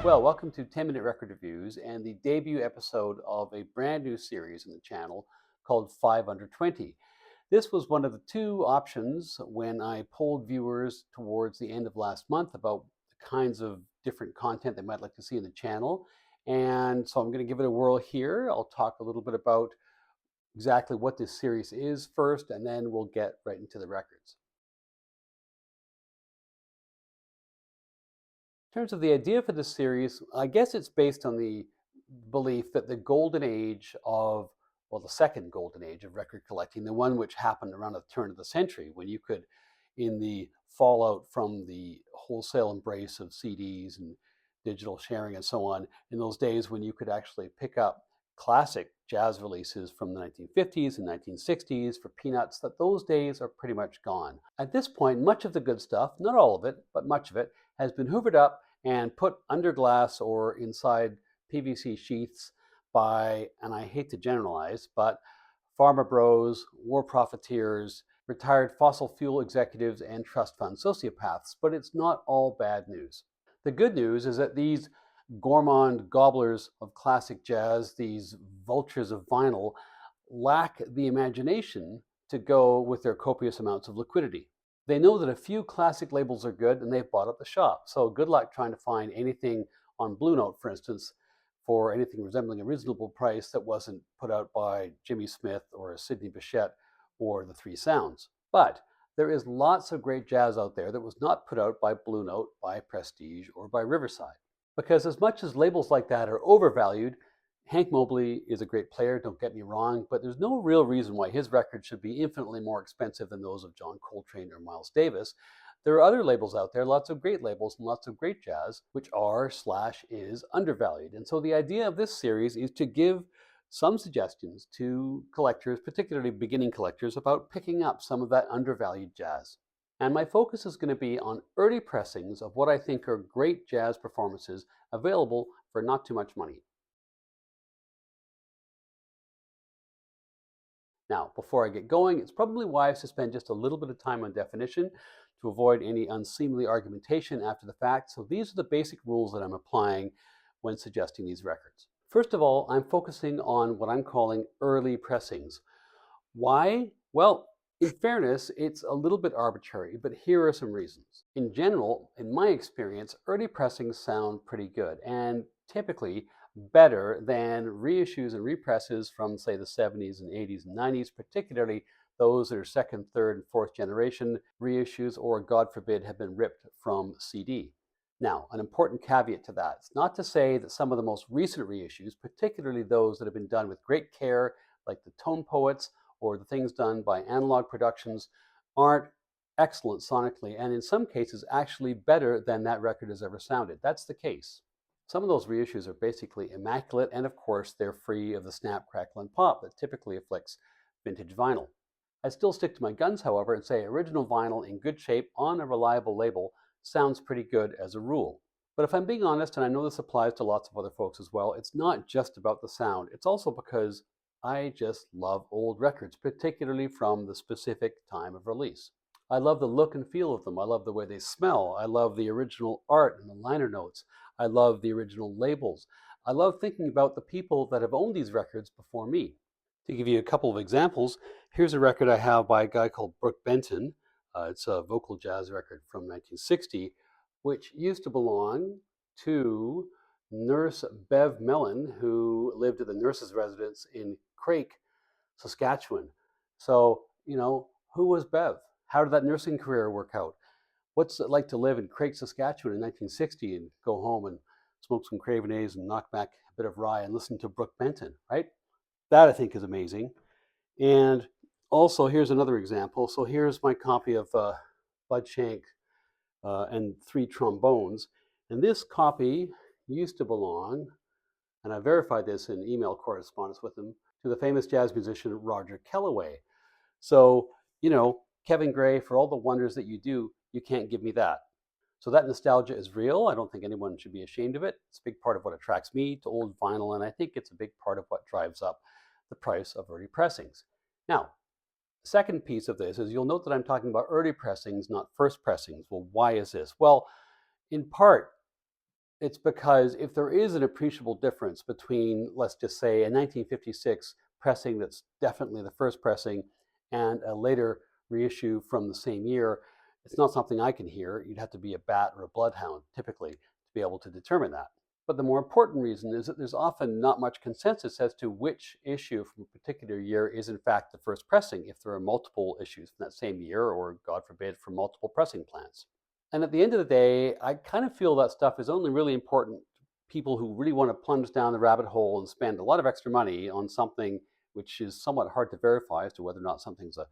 Well, welcome to 10-Minute Record Reviews and the debut episode of a brand new series on the channel called 5 Under 20. This was one of the two options when I polled viewers towards the end of last month about the kinds of different content they might like to see in the channel. And so I'm going to give it a whirl here. I'll talk a little bit about exactly what this series is first, and then we'll get right into the records. In terms of the idea for this series, I guess it's based on the belief that the golden age of, well, the second golden age of record collecting, the one which happened around the turn of the century, when you could, in the fallout from the wholesale embrace of CDs and digital sharing and so on, in those days when you could actually pick up classic jazz releases from the 1950s and 1960s for peanuts, that those days are pretty much gone. At this point, much of the good stuff, not all of it, but much of it, has been hoovered up and put under glass or inside PVC sheaths by, and I hate to generalize, but pharma bros, war profiteers, retired fossil fuel executives, and trust fund sociopaths. But it's not all bad news. The good news is that these gourmand gobblers of classic jazz, these vultures of vinyl, lack the imagination to go with their copious amounts of liquidity. They know that a few classic labels are good and they've bought up the shop. So good luck trying to find anything on Blue Note, for instance, for anything resembling a reasonable price that wasn't put out by Jimmy Smith or Sidney Bechet or the Three Sounds. But there is lots of great jazz out there that was not put out by Blue Note, by Prestige, or by Riverside. Because as much as labels like that are overvalued, Hank Mobley is a great player, don't get me wrong, but there's no real reason why his records should be infinitely more expensive than those of John Coltrane or Miles Davis. There are other labels out there, lots of great labels and lots of great jazz, which are/is undervalued. And so the idea of this series is to give some suggestions to collectors, particularly beginning collectors, about picking up some of that undervalued jazz. And my focus is going to be on early pressings of what I think are great jazz performances available for not too much money. Now, before I get going, it's probably wise to spend just a little bit of time on definition to avoid any unseemly argumentation after the fact. So these are the basic rules that I'm applying when suggesting these records. First of all, I'm focusing on what I'm calling early pressings. Why? Well, in fairness, it's a little bit arbitrary, but here are some reasons. In general, in my experience, early pressings sound pretty good and typically better than reissues and represses from, say, the 70s and 80s and 90s, particularly those that are second, third, and fourth generation reissues, or God forbid, have been ripped from CD. Now, an important caveat to that. It's not to say that some of the most recent reissues, particularly those that have been done with great care, like the Tone Poets or the things done by Analog Productions, aren't excellent sonically, and in some cases actually better than that record has ever sounded. That's the case. Some of those reissues are basically immaculate, and of course, they're free of the snap, crackle, and pop that typically afflicts vintage vinyl. I still stick to my guns, however, and say original vinyl in good shape on a reliable label sounds pretty good as a rule. But if I'm being honest, and I know this applies to lots of other folks as well, it's not just about the sound. It's also because I just love old records, particularly from the specific time of release. I love the look and feel of them. I love the way they smell. I love the original art and the liner notes. I love the original labels. I love thinking about the people that have owned these records before me. To give you a couple of examples, here's a record I have by a guy called Brook Benton. It's a vocal jazz record from 1960, which used to belong to Nurse Bev Mellon, who lived at the nurse's residence in Craik, Saskatchewan. So, who was Bev? How did that nursing career work out? What's it like to live in Craik, Saskatchewan in 1960 and go home and smoke some Cravenets and knock back a bit of rye and listen to Brook Benton, right? That I think is amazing. And also, here's another example. So here's my copy of Bud Shank and Three Trombones. And this copy used to belong, and I verified this in email correspondence with him, to the famous jazz musician Roger Kellaway. So, Kevin Gray, for all the wonders that you do, you can't give me that. So that nostalgia is real. I don't think anyone should be ashamed of it. It's a big part of what attracts me to old vinyl, and I think it's a big part of what drives up the price of early pressings. Now, the second piece of this is you'll note that I'm talking about early pressings, not first pressings. Well, why is this? Well, in part, It's because if there is an appreciable difference between, let's just say, a 1956 pressing that's definitely the first pressing and a later reissue from the same year, it's not something I can hear. You'd have to be a bat or a bloodhound, typically, to be able to determine that. But the more important reason is that there's often not much consensus as to which issue from a particular year is in fact the first pressing, if there are multiple issues from that same year, or God forbid, from multiple pressing plants. And at the end of the day, I kind of feel that stuff is only really important to people who really want to plunge down the rabbit hole and spend a lot of extra money on something which is somewhat hard to verify as to whether or not something's a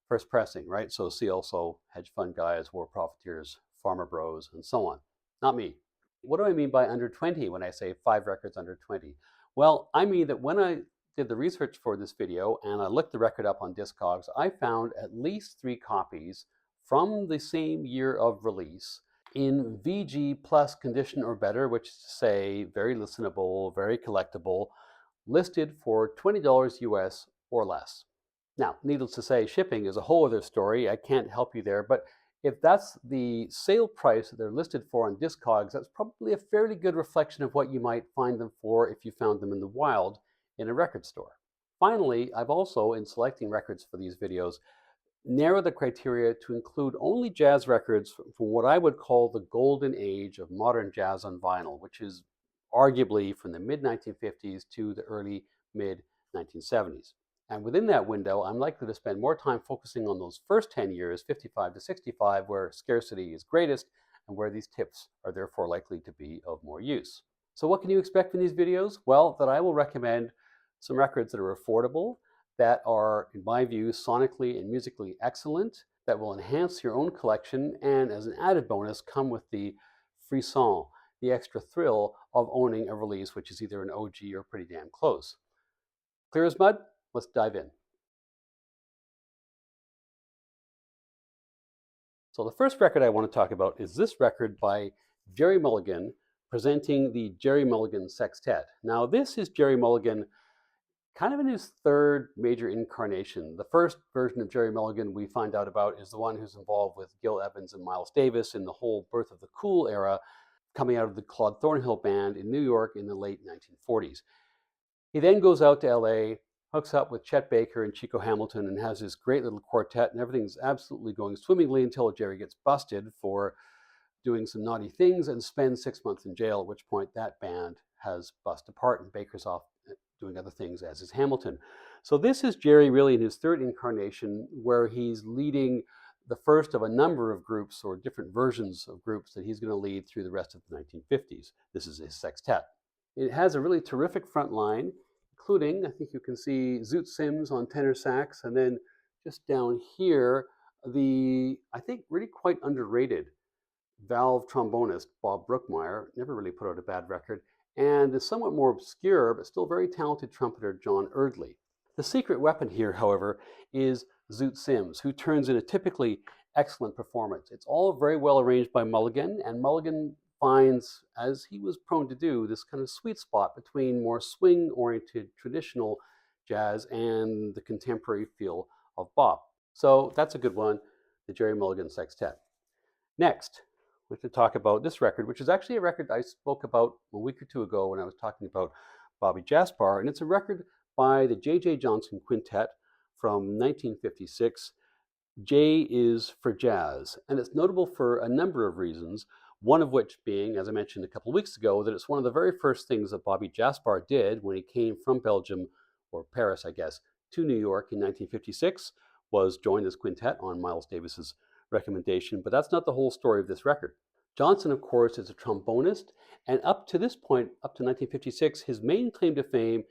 first pressing, right? So see also hedge fund guys, war profiteers, farmer bros, and so on. Not me. What do I mean by under 20 when I say 5 records under 20? Well, I mean that when I did the research for this video and I looked the record up on Discogs, I found at least 3 copies from the same year of release in VG plus condition or better, which is to say very listenable, very collectible, listed for $20 US or less. Now, needless to say, shipping is a whole other story. I can't help you there, but if that's the sale price that they're listed for on Discogs, that's probably a fairly good reflection of what you might find them for if you found them in the wild in a record store. Finally, I've also, in selecting records for these videos, narrowed the criteria to include only jazz records from what I would call the golden age of modern jazz on vinyl, which is arguably from the mid-1950s to the early mid-1970s. And within that window, I'm likely to spend more time focusing on those first 10 years, 55 to 65, where scarcity is greatest and where these tips are therefore likely to be of more use. So what can you expect from these videos? Well, that I will recommend some records that are affordable, that are, in my view, sonically and musically excellent, that will enhance your own collection, and as an added bonus, come with the frisson, the extra thrill of owning a release which is either an OG or pretty damn close. Clear as mud? Let's dive in. So the first record I want to talk about is this record by Gerry Mulligan, presenting the Gerry Mulligan Sextet. Now this is Gerry Mulligan kind of in his third major incarnation. The first version of Gerry Mulligan we find out about is the one who's involved with Gil Evans and Miles Davis in the whole Birth of the Cool era, coming out of the Claude Thornhill Band in New York in the late 1940s. He then goes out to LA, hooks up with Chet Baker and Chico Hamilton, and has this great little quartet, and everything's absolutely going swimmingly until Gerry gets busted for doing some naughty things and spends 6 months in jail, at which point that band has bust apart and Baker's off doing other things, as is Hamilton. So this is Gerry really in his third incarnation, where he's leading the first of a number of groups or different versions of groups that he's going to lead through the rest of the 1950s. This is his sextet. It has a really terrific front line, including, I think you can see Zoot Sims on tenor sax, and then just down here, the, I think, really quite underrated valve trombonist Bob Brookmeyer, never really put out a bad record, and the somewhat more obscure but still very talented trumpeter John Erdley. The secret weapon here, however, is Zoot Sims, who turns in a typically excellent performance. It's all very well arranged by Mulligan, and Mulligan finds, as he was prone to do, this kind of sweet spot between more swing-oriented traditional jazz and the contemporary feel of bop. So that's a good one, the Gerry Mulligan Sextet. Next, we're going to talk about this record, which is actually a record I spoke about a week or two ago when I was talking about Bobby Jaspar, and it's a record by the J.J. Johnson Quintet from 1956. J is for jazz, and it's notable for a number of reasons, one of which being, as I mentioned a couple of weeks ago, that it's one of the very first things that Bobby Jaspar did when he came from Belgium, or Paris, I guess, to New York in 1956, was join this quintet on Miles Davis's recommendation, but that's not the whole story of this record. Johnson, of course, is a trombonist, and up to this point, up to 1956, his main claim to fame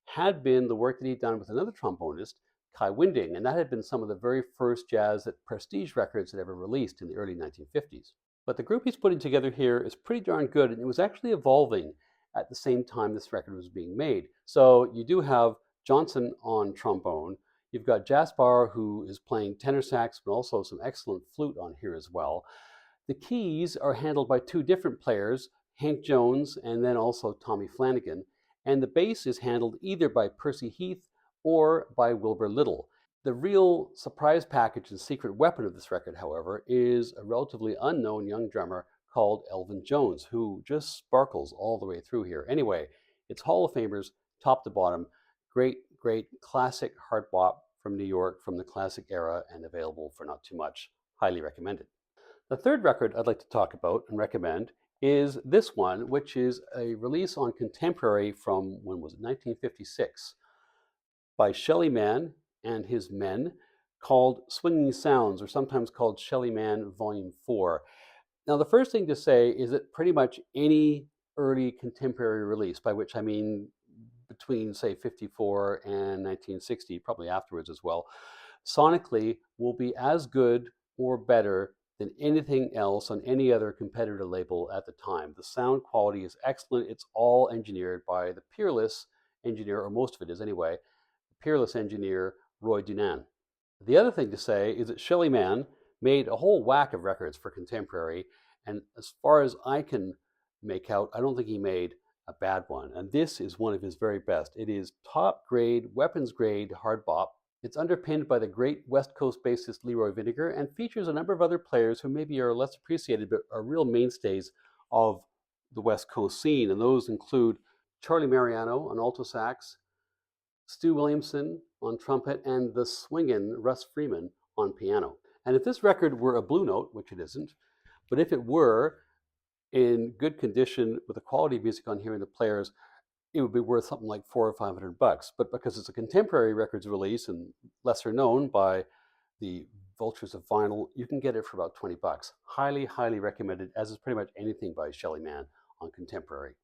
had been the work that he'd done with another trombonist, Kai Winding, and that had been some of the very first jazz that Prestige Records had ever released in the early 1950s. But the group he's putting together here is pretty darn good, and it was actually evolving at the same time this record was being made. So you do have Johnson on trombone, you've got Jaspar, who is playing tenor sax, but also some excellent flute on here as well. The keys are handled by two different players, Hank Jones and then also Tommy Flanagan, and the bass is handled either by Percy Heath or by Wilbur Little. The real surprise package and secret weapon of this record, however, is a relatively unknown young drummer called Elvin Jones, who just sparkles all the way through here. Anyway, it's Hall of Famers, top to bottom. Great, great classic hard bop from New York from the classic era and available for not too much. Highly recommended. The third record I'd like to talk about and recommend is this one, which is a release on Contemporary from, when was it, 1956, by Shelly Manne and his men, called Swinging Sounds, or sometimes called Shelly Manne Volume 4. Now, the first thing to say is that pretty much any early contemporary release, by which I mean between, say, 54 and 1960, probably afterwards as well, sonically will be as good or better than anything else on any other competitor label at the time. The sound quality is excellent. It's all engineered by the peerless engineer, or most of it is anyway, the peerless engineer Roy Dunan. The other thing to say is that Shelly Manne made a whole whack of records for contemporary, and as far as I can make out, I don't think he made a bad one. And this is one of his very best. It is top grade, weapons grade hard bop. It's underpinned by the great West Coast bassist Leroy Vinnegar and features a number of other players who maybe are less appreciated but are real mainstays of the West Coast scene. And those include Charlie Mariano on alto sax, Stu Williamson on trumpet, and the swingin' Russ Freeman on piano. And if this record were a Blue Note, which it isn't, but if it were in good condition with the quality of music on here and the players, it would be worth something like $400 or $500. But because it's a contemporary records release and lesser known by the vultures of vinyl, you can get it for about $20. Highly, highly recommended, as is pretty much anything by Shelly Manne on contemporary.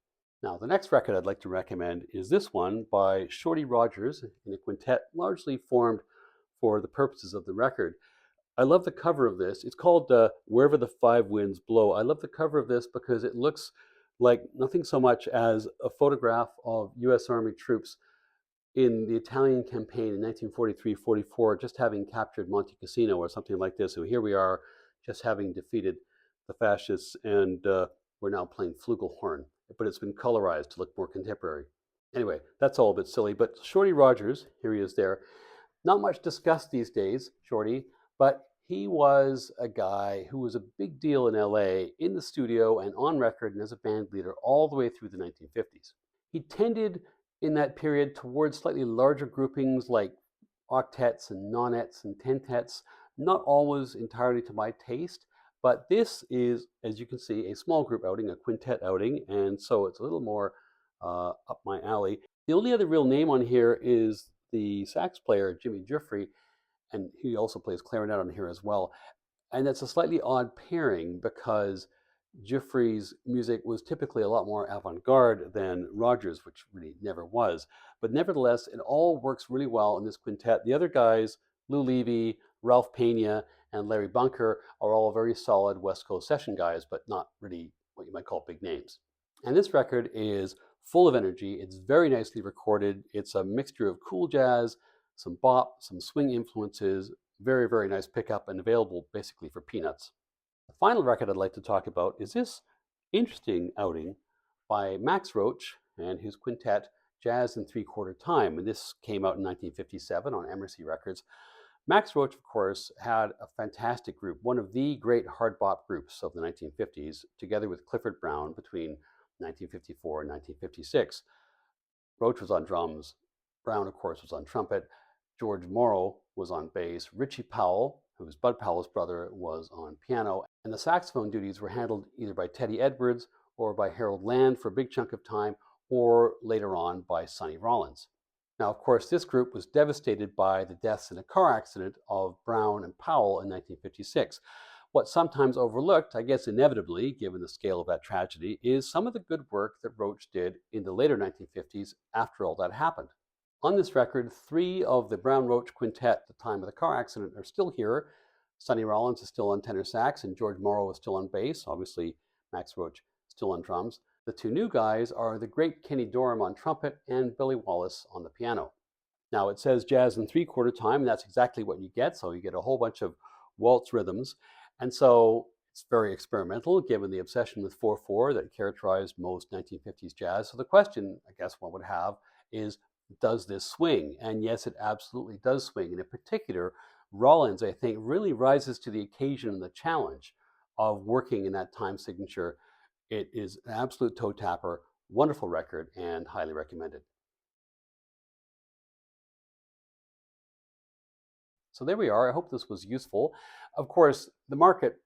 Now, the next record I'd like to recommend is this one by Shorty Rogers in a quintet largely formed for the purposes of the record. I love the cover of this. It's called Wherever the Five Winds Blow. I love the cover of this because it looks like nothing so much as a photograph of U.S. Army troops in the Italian campaign in 1943-44, just having captured Monte Cassino or something like this. So here we are, just having defeated the fascists, and we're now playing flugelhorn. But it's been colorized to look more contemporary. Anyway, that's all a bit silly. But Shorty Rogers, here he is there. Not much discussed these days, Shorty, but he was a guy who was a big deal in LA in the studio and on record and as a band leader all the way through the 1950s. He tended in that period towards slightly larger groupings like octets and nonettes and tentets, not always entirely to my taste, but this is, as you can see, a small group outing, a quintet outing, and so it's a little more up my alley. The only other real name on here is the sax player, Jimmy Giuffre, and he also plays clarinet on here as well. And that's a slightly odd pairing because Giuffre's music was typically a lot more avant-garde than Rogers, which really never was. But nevertheless, it all works really well in this quintet. The other guys, Lou Levy, Ralph Pena, and Larry Bunker, are all very solid West Coast session guys, but not really what you might call big names. And this record is full of energy. It's very nicely recorded. It's a mixture of cool jazz, some bop, some swing influences, very, very nice pickup, and available basically for peanuts. The final record I'd like to talk about is this interesting outing by Max Roach and his quintet, Jazz in Three-Quarter Time, and this came out in 1957 on EmArcy Records. Max Roach, of course, had a fantastic group, one of the great hard bop groups of the 1950s, together with Clifford Brown between 1954 and 1956. Roach was on drums. Brown, of course, was on trumpet. George Morrow was on bass. Richie Powell, who was Bud Powell's brother, was on piano. And the saxophone duties were handled either by Teddy Edwards or by Harold Land for a big chunk of time, or later on by Sonny Rollins. Now, of course, this group was devastated by the deaths in a car accident of Brown and Powell in 1956. What's sometimes overlooked, I guess inevitably, given the scale of that tragedy, is some of the good work that Roach did in the later 1950s after all that happened. On this record, 3 of the Brown-Roach quintet at the time of the car accident are still here. Sonny Rollins is still on tenor sax, and George Morrow is still on bass. Obviously, Max Roach still on drums. The 2 new guys are the great Kenny Dorham on trumpet and Billy Wallace on the piano. Now, it says Jazz in Three-Quarter Time, and that's exactly what you get. So you get a whole bunch of waltz rhythms. And so it's very experimental, given the obsession with 4/4 that characterized most 1950s jazz. So the question, I guess one would have, is, does this swing? And yes, it absolutely does swing. And in particular, Rollins, I think, really rises to the occasion and the challenge of working in that time signature. It is an absolute toe tapper, wonderful record, and highly recommended. So there we are. I hope this was useful. Of course, the market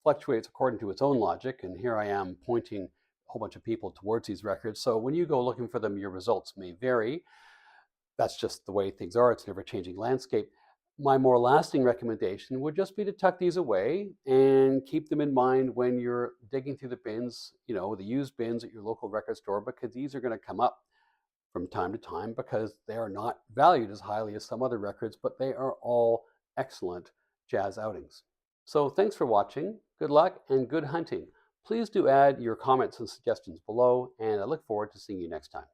fluctuates according to its own logic, and here I am pointing a whole bunch of people towards these records. So when you go looking for them, your results may vary. That's just the way things are. It's an ever-changing landscape. My more lasting recommendation would just be to tuck these away and keep them in mind when you're digging through the bins, the used bins at your local record store, because these are going to come up from time to time because they are not valued as highly as some other records, but they are all excellent jazz outings. So thanks for watching. Good luck and good hunting. Please do add your comments and suggestions below, and I look forward to seeing you next time.